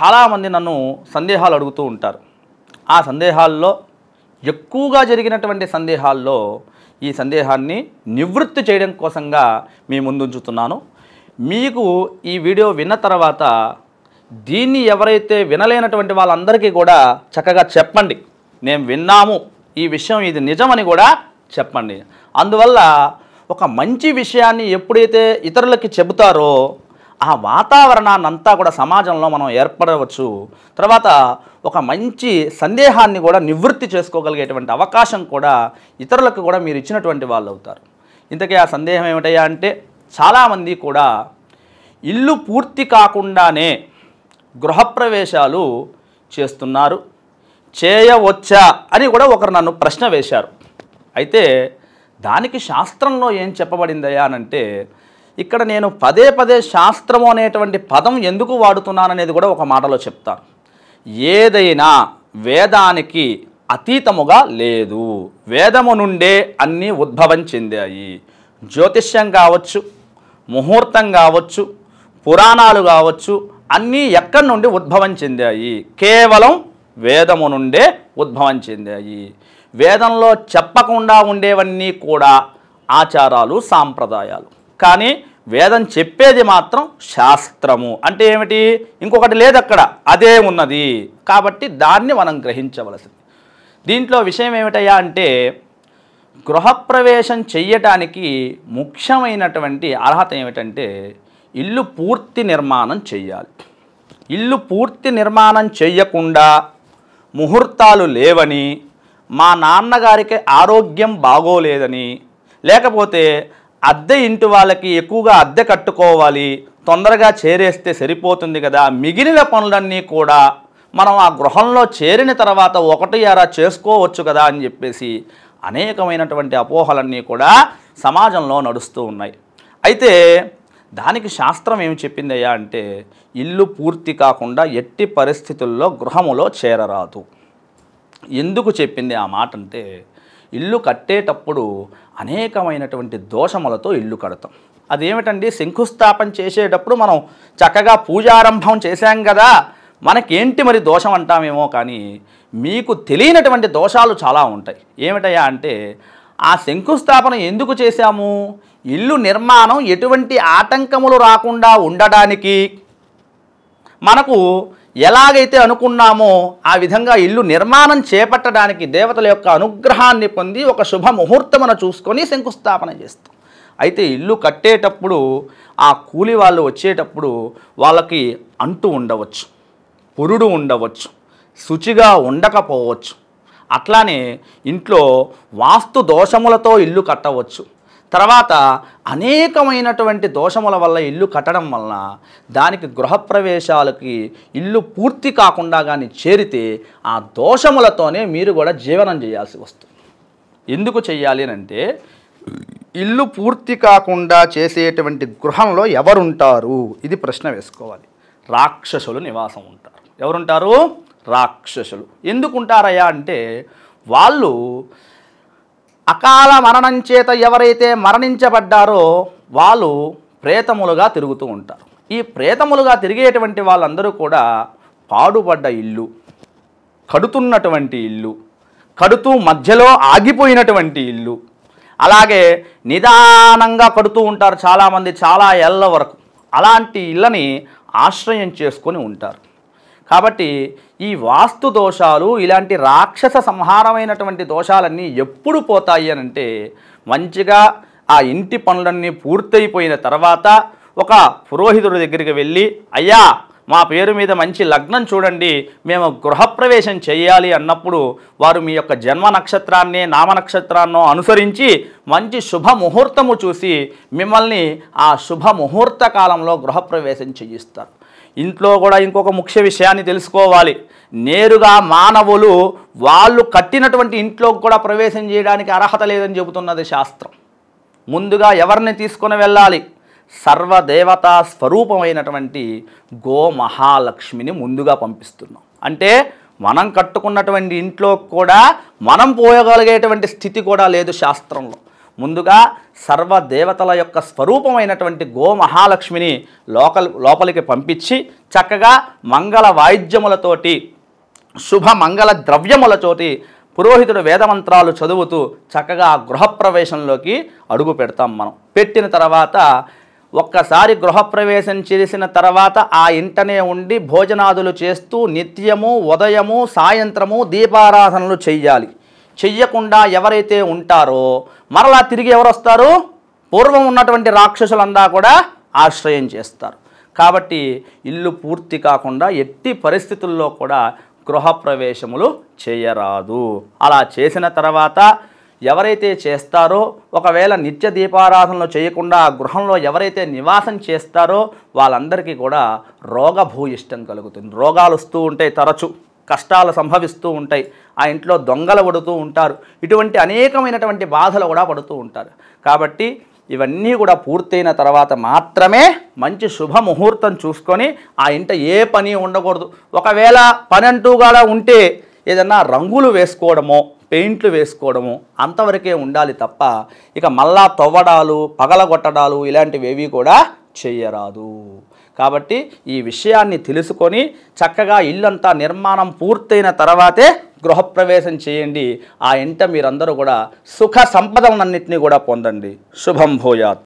చాలామంది నన్ను సందేహాలు అడుగుతూ ఉంటారు. ఆ సందేహాల్లో ఎక్కువగా జరిగినటువంటి సందేహాల్లో ఈ సందేహాన్ని నివృత్తి చేయడం కోసంగా మీ ముందుంచుతున్నాను. మీకు ఈ వీడియో విన్న తర్వాత దీన్ని ఎవరైతే వినలేనటువంటి వాళ్ళందరికీ కూడా చక్కగా చెప్పండి, నేను విన్నాము, ఈ విషయం ఇది నిజమని కూడా చెప్పండి. అందువల్ల ఒక మంచి విషయాన్ని ఎప్పుడైతే ఇతరులకి చెబుతారో ఆ వాతావరణాన్ని అంతా కూడా సమాజంలో మనం ఏర్పడవచ్చు. తర్వాత ఒక మంచి సందేహాన్ని కూడా నివృత్తి చేసుకోగలిగేటువంటి అవకాశం కూడా ఇతరులకు కూడా మీరు ఇచ్చినటువంటి వాళ్ళు అవుతారు. ఇంతకీ ఆ సందేహం ఏమిటయ్యా అంటే, చాలామంది కూడా ఇల్లు పూర్తి కాకుండానే గృహప్రవేశాలు చేస్తున్నారు, చేయవచ్చా అని కూడా ఒకరు నన్ను ప్రశ్న వేశారు. అయితే దానికి శాస్త్రంలో ఏం చెప్పబడిందయ్యా అనంటే, ఇక్కడ నేను పదే పదే శాస్త్రము అనేటువంటి పదం ఎందుకు వాడుతున్నాననేది కూడా ఒక మాటలో చెప్తాను. ఏదైనా వేదానికి అతీతముగా లేదు, వేదము నుండే అన్నీ ఉద్భవం చెందాయి. జ్యోతిష్యం కావచ్చు, ముహూర్తం కావచ్చు, పురాణాలు కావచ్చు, అన్నీ ఎక్కడి నుండి ఉద్భవం చెందాయి? కేవలం వేదము నుండే ఉద్భవం చెందాయి. వేదంలో చెప్పకుండా ఉండేవన్నీ కూడా ఆచారాలు, సాంప్రదాయాలు. కానీ వేదం చెప్పేది మాత్రం శాస్త్రము. అంటే ఏమిటి? ఇంకొకటి లేదు అక్కడ, అదే ఉన్నది. కాబట్టి దాన్ని మనం గ్రహించవలసింది. దీంట్లో విషయం ఏమిటయ్యా అంటే, గృహప్రవేశం చెయ్యటానికి ముఖ్యమైనటువంటి అర్హత ఏమిటంటే, ఇల్లు పూర్తి నిర్మాణం చెయ్యాలి. ఇల్లు పూర్తి నిర్మాణం చెయ్యకుండా ముహూర్తాలు లేవని, మా నాన్నగారికి ఆరోగ్యం బాగోలేదని, లేకపోతే అద్దె ఇంటి వాళ్ళకి ఎక్కువగా అద్దె కట్టుకోవాలి, తొందరగా చేరేస్తే సరిపోతుంది కదా, మిగిలిన పనులన్నీ కూడా మనం ఆ గృహంలో చేరిన తర్వాత ఒకటి అరా చేసుకోవచ్చు కదా అని చెప్పేసి అనేకమైనటువంటి అపోహలన్నీ కూడా సమాజంలో నడుస్తూ ఉన్నాయి. అయితే దానికి శాస్త్రం ఏమి చెప్పిందయ్యా అంటే, ఇల్లు పూర్తి కాకుండా ఎట్టి పరిస్థితుల్లో గృహములో చేరరాదు. ఎందుకు చెప్పింది ఆ మాట అంటే, ఇల్లు కట్టేటప్పుడు అనేకమైనటువంటి దోషములతో ఇల్లు కడతాం. అదేమిటండి, శంకుస్థాపన చేసేటప్పుడు మనం చక్కగా పూజారంభం చేశాం కదా, మనకేంటి మరి దోషం అంటామేమో, కానీ మీకు తెలియనటువంటి దోషాలు చాలా ఉంటాయి. ఏమిటయ్యా అంటే, ఆ శంకుస్థాపన ఎందుకు చేశాము? ఇల్లు నిర్మాణం ఎటువంటి ఆటంకములు రాకుండా ఉండడానికి, మనకు ఎలాగైతే అనుకున్నామో ఆ విధంగా ఇల్లు నిర్మాణం చేపట్టడానికి దేవతల యొక్క అనుగ్రహాన్ని పొంది ఒక శుభ ముహూర్తమును చూసుకొని శంకుస్థాపన చేస్తాం. అయితే ఇల్లు కట్టేటప్పుడు ఆ కూలి వాళ్ళు వచ్చేటప్పుడు వాళ్ళకి అంటు ఉండవచ్చు, పురుడు ఉండవచ్చు, శుచిగా ఉండకపోవచ్చు. అట్లానే ఇంట్లో వాస్తు దోషములతో ఇల్లు కట్టవచ్చు. తర్వాత అనేకమైనటువంటి దోషముల వల్ల ఇల్లు కట్టడం వలన దానికి గృహప్రవేశాలకి ఇల్లు పూర్తి కాకుండా కానీ చేరితే ఆ దోషములతోనే మీరు కూడా జీవనం చేయాల్సి వస్తుంది. ఎందుకు చెయ్యాలి అంటే, ఇల్లు పూర్తి కాకుండా చేసేటువంటి గృహంలో ఎవరుంటారు? ఇది ప్రశ్న వేసుకోవాలి. రాక్షసులు నివాసం ఉంటారు. ఎవరుంటారు? రాక్షసులు. ఎందుకు ఉంటారయ్యా అంటే, వాళ్ళు అకాల మరణం చేత ఎవరైతే మరణించబడ్డారో వాళ్ళు ప్రేతములుగా తిరుగుతూ ఉంటారు. ఈ ప్రేతములుగా తిరిగేటువంటి వాళ్ళందరూ కూడా పాడుపడ్డ ఇల్లు, కడుతున్నటువంటి ఇల్లు, కడుతూ మధ్యలో ఆగిపోయినటువంటి ఇల్లు, అలాగే నిదానంగా కడుతూ ఉంటారు చాలామంది, చాలా ఏళ్ళ వరకు. అలాంటి ఇళ్ళని ఆశ్రయం చేసుకొని ఉంటారు. కాబట్టి ఈ వాస్తు దోషాలు, ఇలాంటి రాక్షస సంహారమైనటువంటి దోషాలన్నీ ఎప్పుడు పోతాయి అనంటే, మంచిగా ఆ ఇంటి పనులన్నీ పూర్తయిపోయిన తర్వాత ఒక పురోహితుడి దగ్గరికి వెళ్ళి, అయ్యా మా పేరు మీద మంచి లగ్నం చూడండి, మేము గృహప్రవేశం చేయాలి అన్నప్పుడు వారు మీ యొక్క జన్మ నక్షత్రాన్ని, నామ నక్షత్రాన్నో అనుసరించి మంచి శుభ ముహూర్తము చూసి మిమ్మల్ని ఆ శుభ ముహూర్త కాలంలో గృహప్రవేశం చేయిస్తారు. ఇంట్లో కూడా ఇంకొక ముఖ్య విషయాన్ని తెలుసుకోవాలి. నేరుగా మానవులు వాళ్ళు కట్టినటువంటి ఇంట్లోకి కూడా ప్రవేశం చేయడానికి అర్హత లేదని చెబుతున్నది శాస్త్రం. ముందుగా ఎవరిని తీసుకొని వెళ్ళాలి? సర్వదేవతా స్వరూపమైనటువంటి గోమహాలక్ష్మిని ముందుగా పంపిస్తున్నాం. అంటే మనం కట్టుకున్నటువంటి ఇంట్లో కూడా మనం పోయగలిగేటువంటి స్థితి కూడా లేదు శాస్త్రంలో. ముందుగా సర్వదేవతల యొక్క స్వరూపమైనటువంటి గోమహాలక్ష్మిని లోపలికి పంపించి చక్కగా మంగళ వాయిద్యములతోటి శుభ మంగళ ద్రవ్యములతోటి పురోహితుడు వేదమంత్రాలు చదువుతూ చక్కగా గృహప్రవేశంలోకి అడుగు పెడతాం. మనం పెట్టిన తర్వాత ఒక్కసారి గృహప్రవేశం చేసిన తర్వాత ఆ ఇంటనే ఉండి భోజనాదులు చేస్తూ నిత్యము ఉదయము సాయంత్రము దీపారాధనలు చెయ్యాలి. చెయ్యకుండా ఎవరైతే ఉంటారో మరలా తిరిగి ఎవరు వస్తారు? పూర్వం ఉన్నటువంటి రాక్షసులందా కూడా ఆశ్రయం చేస్తారు. కాబట్టి ఇల్లు పూర్తి కాకుండా ఎట్టి పరిస్థితుల్లో కూడా గృహప్రవేశములు చేయరాదు. అలా చేసిన తర్వాత ఎవరైతే చేస్తారో ఒకవేళ నిత్య దీపారాధనలు చేయకుండా ఆ గృహంలో ఎవరైతే నివాసం చేస్తారో వాళ్ళందరికీ కూడా రోగభూయిష్టం కలుగుతుంది. రోగాలు వస్తూ ఉంటాయి, తరచు కష్టాలు సంభవిస్తూ ఉంటాయి, ఆ ఇంట్లో దొంగలు పడుతూ ఉంటారు, ఇటువంటి అనేకమైనటువంటి బాధలు కూడా పడుతూ ఉంటారు. కాబట్టి ఇవన్నీ కూడా పూర్తయిన తర్వాత మాత్రమే మంచి శుభముహూర్తం చూసుకొని ఆ ఇంట ఏ పని ఉండకూడదు. ఒకవేళ పని అంటూ కూడా ఉంటే ఏదన్నా రంగులు వేసుకోవడమో పెయింట్లు వేసుకోవడము అంతవరకే ఉండాలి తప్ప ఇక మళ్ళా తవ్వడాలు పగలగొట్టడాలు ఇలాంటివి కూడా చెయ్యరాదు. కాబట్టి ఈ విషయాన్ని తెలుసుకొని చక్కగా ఇల్లంతా నిర్మాణం పూర్తయిన తర్వాతే గృహప్రవేశం చేయండి. ఆ ఇంట మీరందరూ కూడా సుఖ సంపదలన్నింటినీ కూడా పొందండి. శుభం భూయాత్.